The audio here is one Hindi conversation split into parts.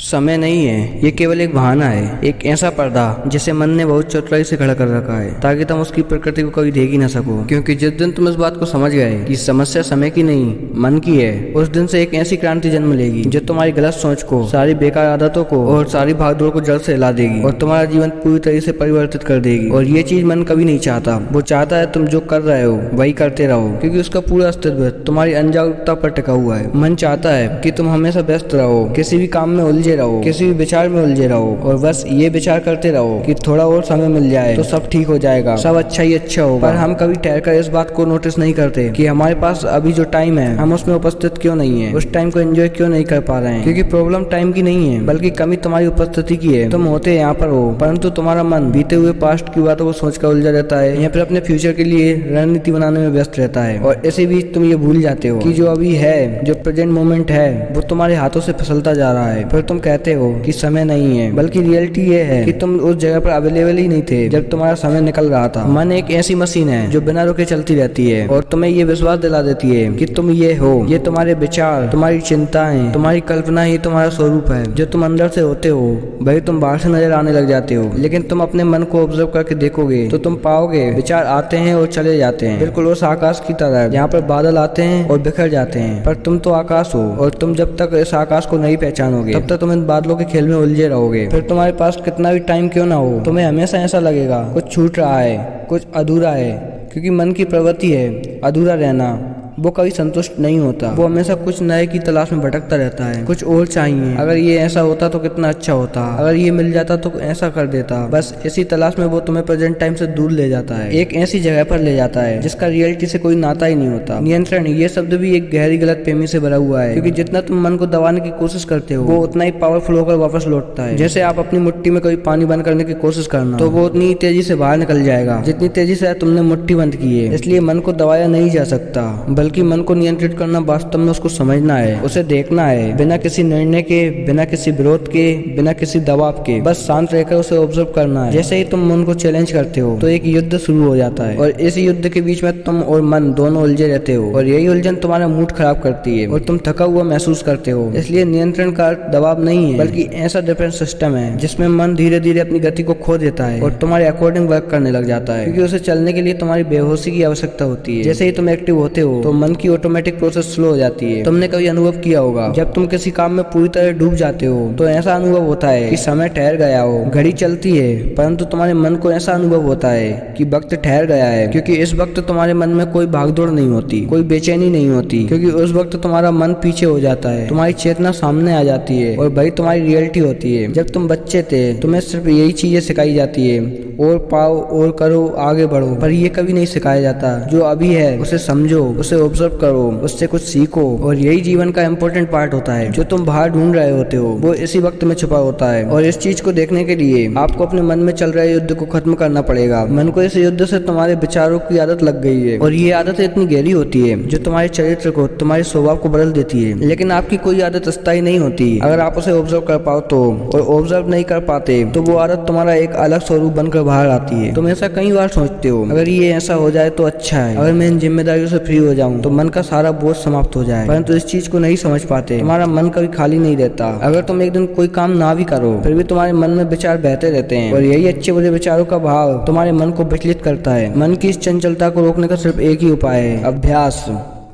समय नहीं है, ये केवल एक बहाना है, एक ऐसा पर्दा जिसे मन ने बहुत चतुराई से खड़ा कर रखा है ताकि तुम उसकी प्रकृति को कभी देख ही ना सको। क्योंकि जिस दिन तुम इस बात को समझ गए कि समस्या समय की नहीं मन की है, उस दिन से एक ऐसी क्रांति जन्म लेगी जो तुम्हारी गलत सोच को, सारी बेकार आदतों को और सारी भागदौड़ को जड़ से हिला देगी और तुम्हारा जीवन पूरी तरह से परिवर्तित कर देगी। और ये चीज मन कभी नहीं चाहता। वो चाहता है तुम जो कर रहे हो वही करते रहो, क्योंकि उसका पूरा अस्तित्व तुम्हारी अनजागरूकता पर टिका हुआ है। मन चाहता है कि तुम हमेशा व्यस्त रहो, किसी भी काम में उलझे रहो, किसी भी विचार में उलझे रहो और बस ये विचार करते रहो कि थोड़ा और समय मिल जाए तो सब ठीक हो जाएगा, सब अच्छा ही अच्छा होगा। पर हम कभी ठहरकर इस बात को नोटिस नहीं करते कि हमारे पास अभी जो टाइम है हम उसमें उपस्थित क्यों नहीं है, उस टाइम को एंजॉय क्यों नहीं कर पा रहे हैं। क्योंकि प्रॉब्लम टाइम की नहीं है बल्कि कमी तुम्हारी उपस्थिति की है। तुम होते यहाँ पर हो परंतु तुम्हारा मन बीते हुए पास्ट की बातों को सोचकर उलझा रहता है या फिर अपने फ्यूचर के लिए रणनीति बनाने में व्यस्त रहता है। और इसी बीच तुम ये भूल जाते हो कि जो अभी है, जो प्रेजेंट मोमेंट है, वो तुम्हारे हाथों से फिसलता जा रहा है। फिर तुम कहते हो कि समय नहीं है, बल्कि रियलिटी ये है कि तुम उस जगह पर अवेलेबल ही नहीं थे जब तुम्हारा समय निकल रहा था। मन एक ऐसी मशीन है जो बिना रुके चलती रहती है और तुम्हें ये विश्वास दिला देती है कि तुम ये हो। ये तुम्हारे विचार, तुम्हारी चिंताएं, तुम्हारी कल्पना ही तुम्हारा स्वरूप है। जो तुम अंदर से होते हो वही तुम बाहर से नजर आने लग जाते हो। लेकिन तुम अपने मन को ऑब्जर्व करके देखोगे तो तुम पाओगे विचार आते हैं और चले जाते हैं, बिल्कुल उस आकाश की तरह जहाँ पर बादल आते हैं और बिखर जाते हैं। पर तुम तो आकाश हो और तुम जब तक इस आकाश को नहीं पहचानोगे तब तक तुम इन बादलों के खेल में उलझे रहोगे। फिर तुम्हारे पास कितना भी टाइम क्यों ना हो, तुम्हें हमेशा ऐसा लगेगा कुछ छूट रहा है, कुछ अधूरा है। क्योंकि मन की प्रवृत्ति है अधूरा रहना। वो कभी संतुष्ट नहीं होता, वो हमेशा कुछ नए की तलाश में भटकता रहता है। कुछ और चाहिए, अगर ये ऐसा होता तो कितना अच्छा होता, अगर ये मिल जाता तो ऐसा कर देता। बस इसी तलाश में वो तुम्हें प्रेजेंट टाइम से दूर ले जाता है, एक ऐसी जगह पर ले जाता है जिसका रियलिटी से कोई नाता ही नहीं होता। नियंत्रण, ये शब्द भी एक गहरी गलतफहमी से भरा हुआ है। क्योंकि जितना तुम मन को दबाने की कोशिश करते हो वो उतना ही पावरफुल होकर वापस लौटता है। जैसे आप अपनी मुट्ठी में कोई पानी बंद करने की कोशिश करना तो वो उतनी तेजी से बाहर निकल जाएगा जितनी तेजी से तुमने मुट्ठी बंद की है। इसलिए मन को दबाया नहीं जा सकता, बल्कि मन को नियंत्रित करना वास्तव में उसको समझना है, उसे देखना है, बिना किसी निर्णय के, बिना किसी विरोध के, बिना किसी दबाव के, बस शांत रहकर उसे ऑब्जर्व करना है। जैसे ही तुम मन को चैलेंज करते हो तो एक युद्ध शुरू हो जाता है और इस युद्ध के बीच में तुम और मन दोनों उलझे रहते हो और यही उलझन तुम्हारा मूड खराब करती है और तुम थका हुआ महसूस करते हो। इसलिए नियंत्रण का अर्थ दबाव नहीं है बल्कि ऐसा डिफरेंस सिस्टम है जिसमें मन धीरे धीरे अपनी गति को खो देता है और तुम्हारे अकॉर्डिंग वर्क करने लग जाता है। क्योंकि उसे चलने के लिए तुम्हारी बेहोशी की आवश्यकता होती है। जैसे ही तुम एक्टिव होते हो तो मन की ऑटोमेटिक प्रोसेस स्लो हो जाती है। तुमने कभी अनुभव किया होगा जब तुम किसी काम में पूरी तरह डूब जाते हो तो ऐसा अनुभव होता है कि समय ठहर गया हो, घड़ी चलती है परंतु तुम्हारे मन को ऐसा अनुभव होता है कि वक्त ठहर गया है। क्योंकि इस वक्त तुम्हारे मन में कोई भागदौड़ नहीं होती, कोई बेचैनी नहीं होती। क्योंकि उस वक्त तुम्हारा मन पीछे हो जाता है, तुम्हारी चेतना सामने आ जाती है और वही तुम्हारी रियलिटी होती है। जब तुम बच्चे थे तुम्हें सिर्फ यही चीजें सिखाई जाती है, और पाओ और करो, आगे बढ़ो। पर ये कभी नहीं सिखाया जाता जो अभी है उसे समझो, उसे ऑब्जर्व करो, उससे कुछ सीखो। और यही जीवन का इम्पोर्टेंट पार्ट होता है। जो तुम बाहर ढूंढ रहे होते हो वो इसी वक्त में छुपा होता है। और इस चीज को देखने के लिए आपको अपने मन में चल रहे युद्ध को खत्म करना पड़ेगा। मन को इस युद्ध से तुम्हारे विचारों की आदत लग गई है और ये आदत इतनी गहरी होती है जो तुम्हारे चरित्र को, तुम्हारे स्वभाव को बदल देती है। लेकिन आपकी कोई आदत अस्थायी नहीं होती अगर आप उसे ऑब्जर्व कर पाओ तो, और ऑब्जर्व नहीं कर पाते तो वो आदत तुम्हारा एक अलग स्वरूप बनकर बाहर आती है। तुम ऐसा कई बार सोचते हो अगर ये ऐसा हो जाए तो अच्छा है, अगर मैं इन जिम्मेदारियों से फ्री हो जाऊं तो मन का सारा बोझ समाप्त हो जाए। परंतु इस चीज को नहीं समझ पाते। तुम्हारा मन कभी खाली नहीं रहता। अगर तुम एक दिन कोई काम ना भी करो फिर भी तुम्हारे मन में विचार बहते रहते हैं और यही अच्छे बुरे विचारों का भाव तुम्हारे मन को विचलित करता है। मन की इस चंचलता को रोकने का सिर्फ एक ही उपाय है, अभ्यास।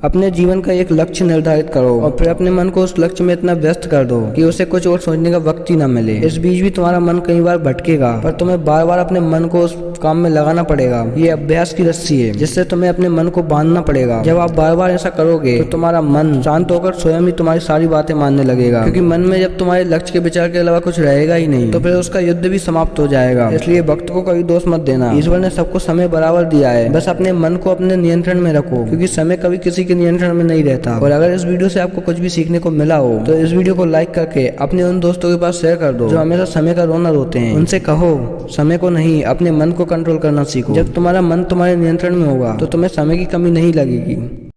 अपने जीवन का एक लक्ष्य निर्धारित करो और फिर अपने मन को उस लक्ष्य में इतना व्यस्त कर दो कि उसे कुछ और सोचने का वक्त ही न मिले। इस बीच भी तुम्हारा मन कई बार भटकेगा पर तुम्हें बार बार अपने मन को उस काम में लगाना पड़ेगा। ये अभ्यास की रस्सी है जिससे तुम्हें अपने मन को बांधना पड़ेगा। जब आप बार बार ऐसा करोगे तो तुम्हारा मन शांत होकर स्वयं ही तुम्हारी सारी बातें मानने लगेगा। क्योंकि मन में जब तुम्हारे लक्ष्य के विचार के अलावा कुछ रहेगा ही नहीं तो फिर उसका युद्ध भी समाप्त हो जाएगा। इसलिए वक्त को कभी दोष मत देना। ईश्वर ने सबको समय बराबर दिया है, बस अपने मन को अपने नियंत्रण में रखो। क्योंकि समय कभी किसी के नियंत्रण में नहीं रहता। और अगर इस वीडियो से आपको कुछ भी सीखने को मिला हो तो इस वीडियो को लाइक करके अपने उन दोस्तों के पास शेयर कर दो जो हमेशा समय का रोना रोते हैं। उनसे कहो समय को नहीं, अपने मन को कंट्रोल करना सीखो। जब तुम्हारा मन तुम्हारे नियंत्रण में होगा तो तुम्हें समय की कमी नहीं लगेगी।